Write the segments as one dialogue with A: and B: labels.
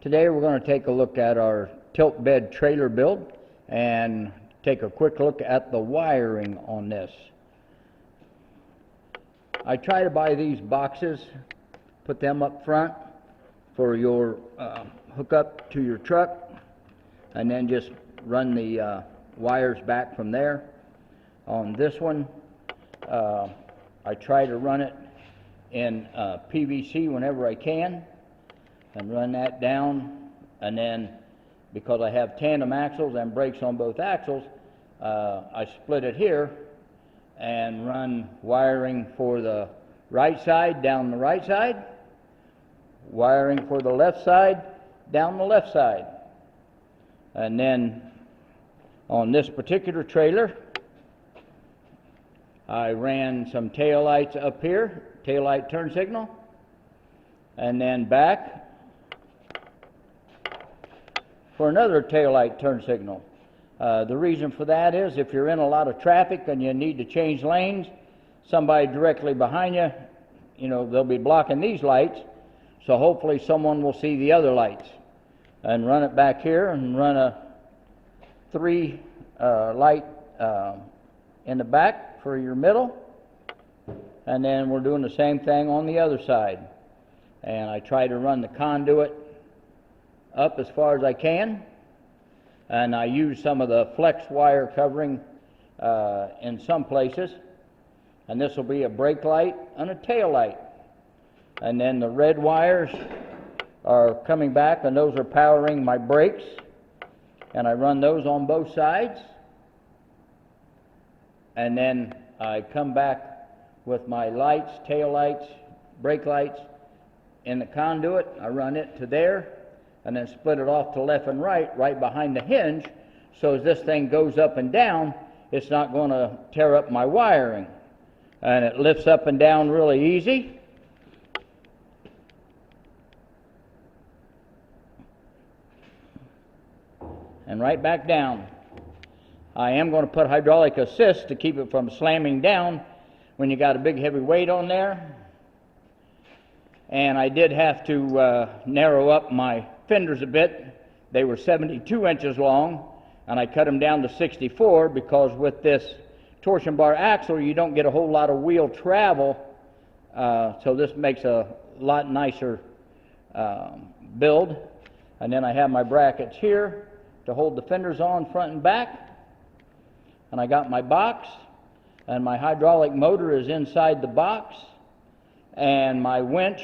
A: Today we're going to take a look at our tilt bed trailer build and take a quick look at the wiring on this. I try to buy these boxes, put them up front for your hookup to your truck, and then just run the wires back from there. On this one, I try to run it in PVC whenever I can, and run that down, and then because I have tandem axles and brakes on both axles, I split it here and run wiring for the right side down the right side, wiring for the left side down the left side. And then on this particular trailer, I ran some tail lights up here, tail light turn signal, and then back for another tail light turn signal. The reason for that is if you're in a lot of traffic and you need to change lanes, somebody directly behind you, they'll be blocking these lights, so hopefully someone will see the other lights. And run it back here and run a 3 light in the back for your middle, and then we're doing the same thing on the other side. And I try to run the conduit up as far as I can, and I use some of the flex wire covering in some places, and this will be a brake light and a tail light. And then the red wires are coming back, and those are powering my brakes, and I run those on both sides. And then I come back with my lights, tail lights, brake lights in the conduit. I run it to there and then split it off to left and right behind the hinge, so as this thing goes up and down, it's not going to tear up my wiring. And it lifts up and down really easy. And right back down. I am going to put hydraulic assist to keep it from slamming down when you got a big heavy weight on there. And I did have to narrow up my fenders a bit. They were 72 inches long, and I cut them down to 64 because with this torsion bar axle you don't get a whole lot of wheel travel, so this makes a lot nicer build. And then I have my brackets here to hold the fenders on front and back, and I got my box, and my hydraulic motor is inside the box, and my winch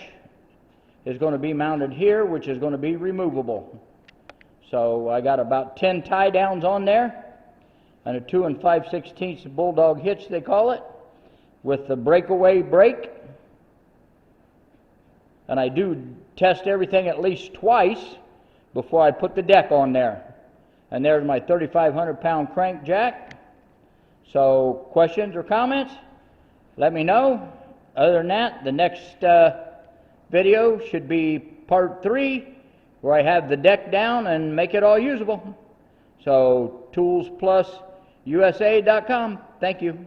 A: is going to be mounted here, which is going to be removable. So I got about 10 tie downs on there, and a 2 5/16 bulldog hitch they call it, with the breakaway brake. And I do test everything at least twice before I put the deck on there. And there's my 3,500 pound crank jack. So questions or comments, let me know. Other than that, the next video should be part 3, where I have the deck down and make it all usable. So toolsplususa.com. Thank you.